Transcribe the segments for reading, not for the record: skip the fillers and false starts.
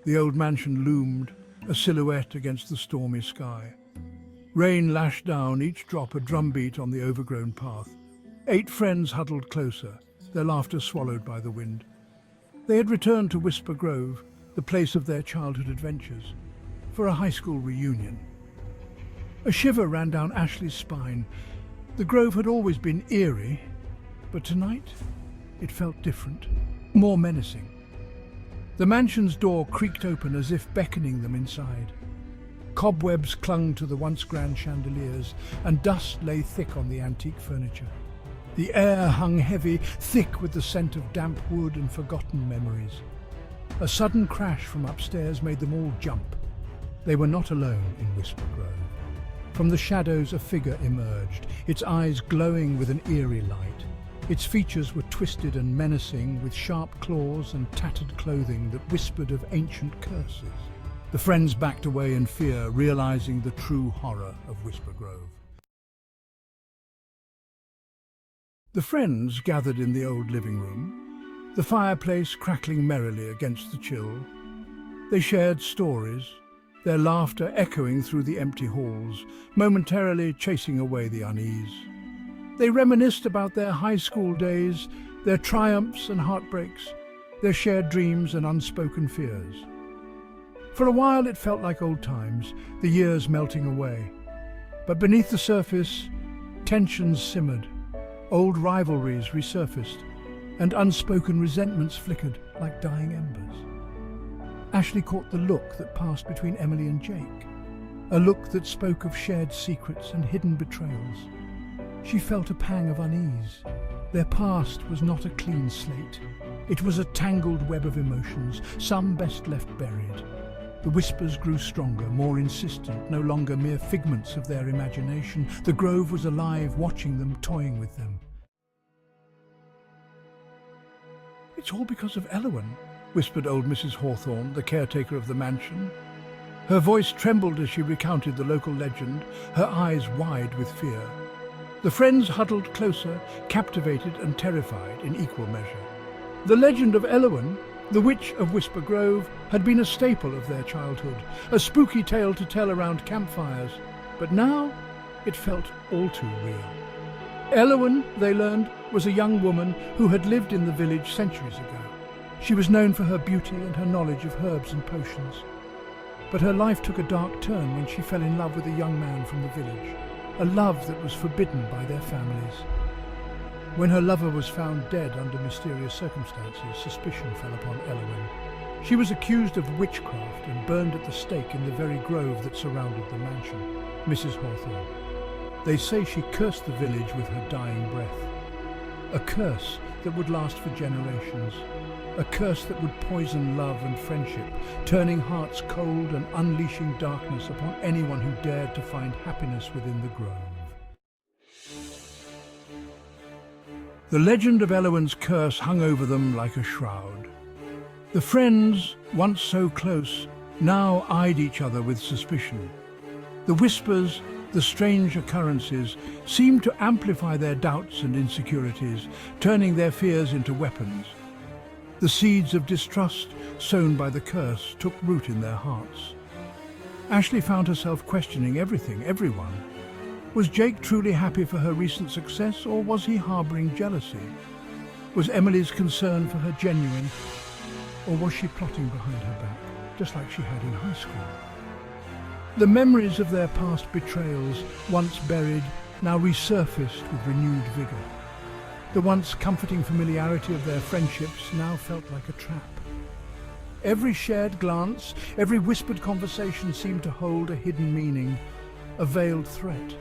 The old mansion loomed, a silhouette against the stormy sky. Rain lashed down, each drop a drumbeat on the overgrown path. 8 friends huddled closer, their laughter swallowed by the wind. They had returned to Whisper Grove, the place of their childhood adventures, for a high school reunion. A shiver ran down Ashley's spine. The Grove had always been eerie, but tonight it felt different, more menacing. The mansion's door creaked open as if beckoning them inside. Cobwebs clung to the once grand chandeliers, and dust lay thick on the antique furniture. The air hung heavy, thick with the scent of damp wood and forgotten memories. A sudden crash from upstairs made them all jump. They were not alone in Whisper Grove. From the shadows a figure emerged, its eyes glowing with an eerie light. Its features were twisted and menacing, with sharp claws and tattered clothing that whispered of ancient curses. The friends backed away in fear, realizing the true horror of Whisper Grove. The friends gathered in the old living room, the fireplace crackling merrily against the chill. They shared stories, their laughter echoing through the empty halls, momentarily chasing away the unease. They reminisced about their high school days, their triumphs and heartbreaks, their shared dreams and unspoken fears. For a while it felt like old times, the years melting away. But beneath the surface, tensions simmered, old rivalries resurfaced, and unspoken resentments flickered like dying embers. Ashley caught the look that passed between Emily and Jake, a look that spoke of shared secrets and hidden betrayals. She felt a pang of unease. Their past was not a clean slate. It was a tangled web of emotions, some best left buried. The whispers grew stronger, more insistent, no longer mere figments of their imagination. The Grove was alive, watching them, toying with them. "It's all because of Elowen," whispered old Mrs. Hawthorne, the caretaker of the mansion. Her voice trembled as she recounted the local legend, her eyes wide with fear. The friends huddled closer, captivated and terrified in equal measure. The legend of Elowen, the witch of Whisper Grove, had been a staple of their childhood, a spooky tale to tell around campfires. But now it felt all too real. Elowen, they learned, was a young woman who had lived in the village centuries ago. She was known for her beauty and her knowledge of herbs and potions. But her life took a dark turn when she fell in love with a young man from the village, a love that was forbidden by their families. When her lover was found dead under mysterious circumstances, suspicion fell upon Elowen. She was accused of witchcraft and burned at the stake in the very grove that surrounded the mansion. Mrs. Hawthorne. They say she cursed the village with her dying breath. A curse that would last for generations. A curse that would poison love and friendship, turning hearts cold and unleashing darkness upon anyone who dared to find happiness within the grove. The legend of Elowen's curse hung over them like a shroud. The friends, once so close, now eyed each other with suspicion. The whispers, the strange occurrences, seemed to amplify their doubts and insecurities, turning their fears into weapons. The seeds of distrust sown by the curse took root in their hearts. Ashley found herself questioning everything, everyone. Was Jake truly happy for her recent success, or was he harboring jealousy? Was Emily's concern for her genuine, or was she plotting behind her back, just like she had in high school? The memories of their past betrayals, once buried, now resurfaced with renewed vigor. The once comforting familiarity of their friendships now felt like a trap. Every shared glance, every whispered conversation seemed to hold a hidden meaning, a veiled threat.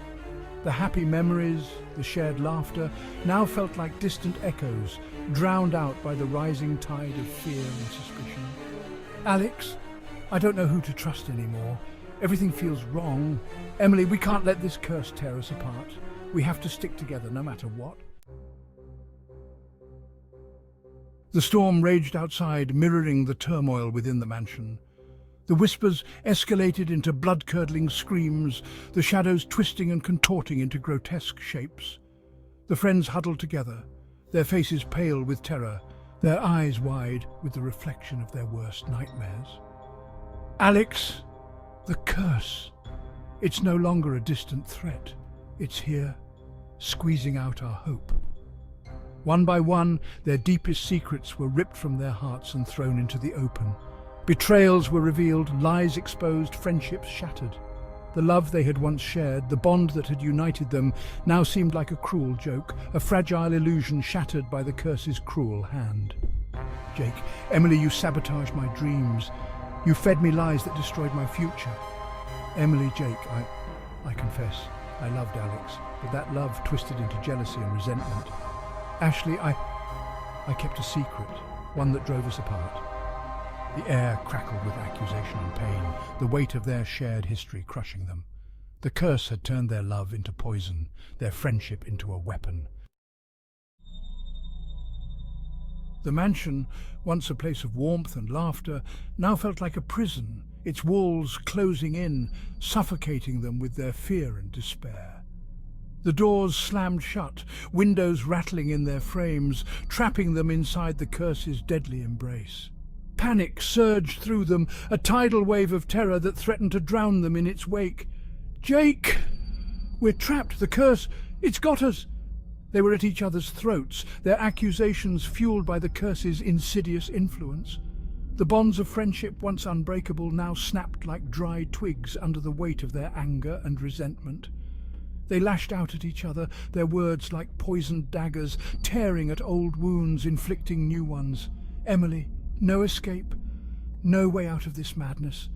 The happy memories, the shared laughter, now felt like distant echoes, drowned out by the rising tide of fear and suspicion. "Alex, I don't know who to trust anymore. Everything feels wrong. Emily, we can't let this curse tear us apart. We have to stick together no matter what." The storm raged outside, mirroring the turmoil within the mansion. The whispers escalated into blood-curdling screams, the shadows twisting and contorting into grotesque shapes. The friends huddled together, their faces pale with terror, their eyes wide with the reflection of their worst nightmares. Alex, the curse. It's no longer a distant threat. It's here, squeezing out our hope. One by one, their deepest secrets were ripped from their hearts and thrown into the open. Betrayals were revealed, lies exposed, friendships shattered. The love they had once shared, the bond that had united them, now seemed like a cruel joke, a fragile illusion shattered by the curse's cruel hand. Jake, Emily, you sabotaged my dreams. You fed me lies that destroyed my future. Emily, Jake, I confess, I loved Alex, but that love twisted into jealousy and resentment. Ashley, I kept a secret, one that drove us apart. The air crackled with accusation and pain, the weight of their shared history crushing them. The curse had turned their love into poison, their friendship into a weapon. The mansion, once a place of warmth and laughter, now felt like a prison, its walls closing in, suffocating them with their fear and despair. The doors slammed shut, windows rattling in their frames, trapping them inside the curse's deadly embrace. Panic surged through them, a tidal wave of terror that threatened to drown them in its wake. "Jake! We're trapped! The curse! It's got us!" They were at each other's throats, their accusations fueled by the curse's insidious influence. The bonds of friendship, once unbreakable, now snapped like dry twigs under the weight of their anger and resentment. They lashed out at each other, their words like poisoned daggers, tearing at old wounds, inflicting new ones. Emily, no escape, no way out of this madness.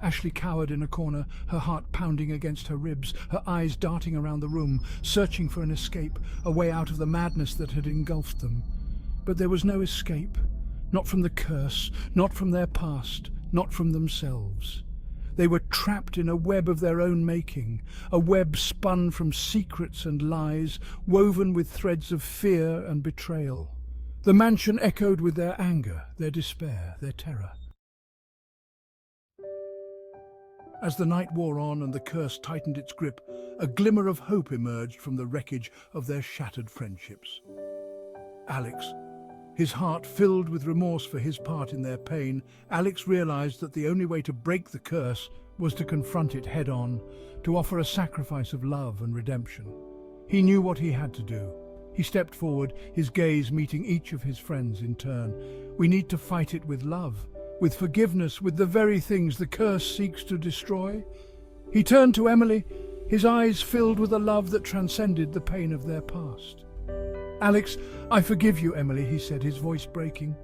Ashley cowered in a corner, her heart pounding against her ribs, her eyes darting around the room, searching for an escape, a way out of the madness that had engulfed them. But there was no escape, not from the curse, not from their past, not from themselves. They were trapped in a web of their own making, a web spun from secrets and lies, woven with threads of fear and betrayal. The mansion echoed with their anger, their despair, their terror. As the night wore on and the curse tightened its grip, a glimmer of hope emerged from the wreckage of their shattered friendships. Alex, his heart filled with remorse for his part in their pain, Alex realized that the only way to break the curse was to confront it head-on, to offer a sacrifice of love and redemption. He knew what he had to do. He stepped forward, his gaze meeting each of his friends in turn. We need to fight it with love, with forgiveness, with the very things the curse seeks to destroy. He turned to Emily, his eyes filled with a love that transcended the pain of their past. "Alex, I forgive you, Emily," he said, his voice breaking.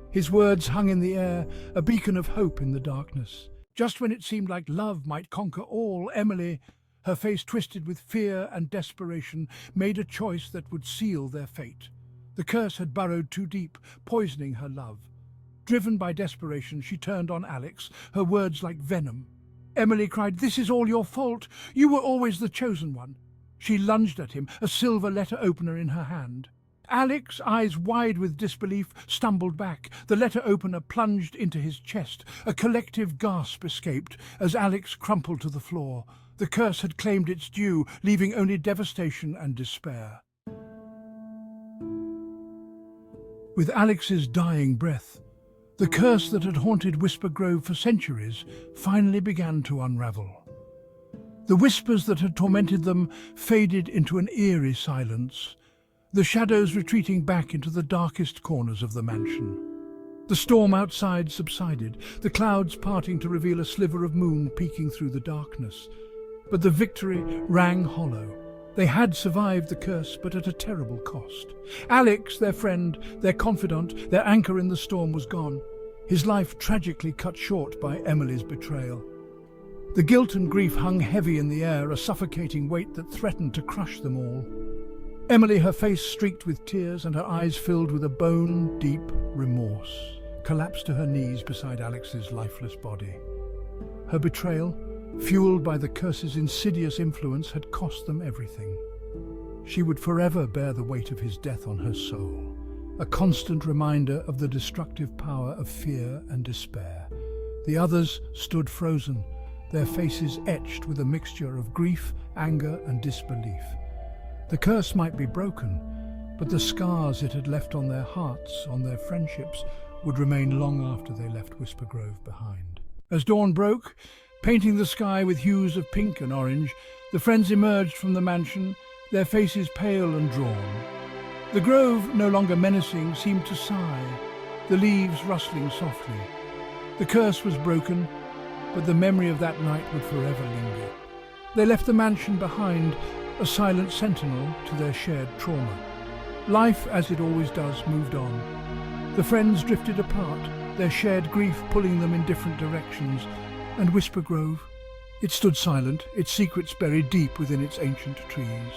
His words hung in the air, a beacon of hope in the darkness. Just when it seemed like love might conquer all, Emily, her face twisted with fear and desperation, made a choice that would seal their fate. The curse had burrowed too deep, poisoning her love. Driven by desperation, she turned on Alex, her words like venom. Emily cried, "This is all your fault. You were always the chosen one." She lunged at him, a silver letter opener in her hand. Alex, eyes wide with disbelief, stumbled back. The letter opener plunged into his chest. A collective gasp escaped as Alex crumpled to the floor. The curse had claimed its due, leaving only devastation and despair. With Alex's dying breath, the curse that had haunted Whisper Grove for centuries finally began to unravel. The whispers that had tormented them faded into an eerie silence, the shadows retreating back into the darkest corners of the mansion. The storm outside subsided, the clouds parting to reveal a sliver of moon peeking through the darkness. But the victory rang hollow. They had survived the curse, but at a terrible cost. Alex, their friend, their confidant, their anchor in the storm, was gone, his life tragically cut short by Emily's betrayal. The guilt and grief hung heavy in the air, a suffocating weight that threatened to crush them all. Emily, her face streaked with tears and her eyes filled with a bone-deep remorse, collapsed to her knees beside Alex's lifeless body. Her betrayal, fueled by the curse's insidious influence, had cost them everything. She would forever bear the weight of his death on her soul, a constant reminder of the destructive power of fear and despair. The others stood frozen, their faces etched with a mixture of grief, anger, and disbelief. The curse might be broken, but the scars it had left on their hearts, on their friendships, would remain long after they left Whisper Grove behind. As dawn broke, painting the sky with hues of pink and orange, the friends emerged from the mansion, their faces pale and drawn. The grove, no longer menacing, seemed to sigh, the leaves rustling softly. The curse was broken, but the memory of that night would forever linger. They left the mansion behind, a silent sentinel to their shared trauma. Life, as it always does, moved on. The friends drifted apart, their shared grief pulling them in different directions. And Whisper Grove? It stood silent, its secrets buried deep within its ancient trees.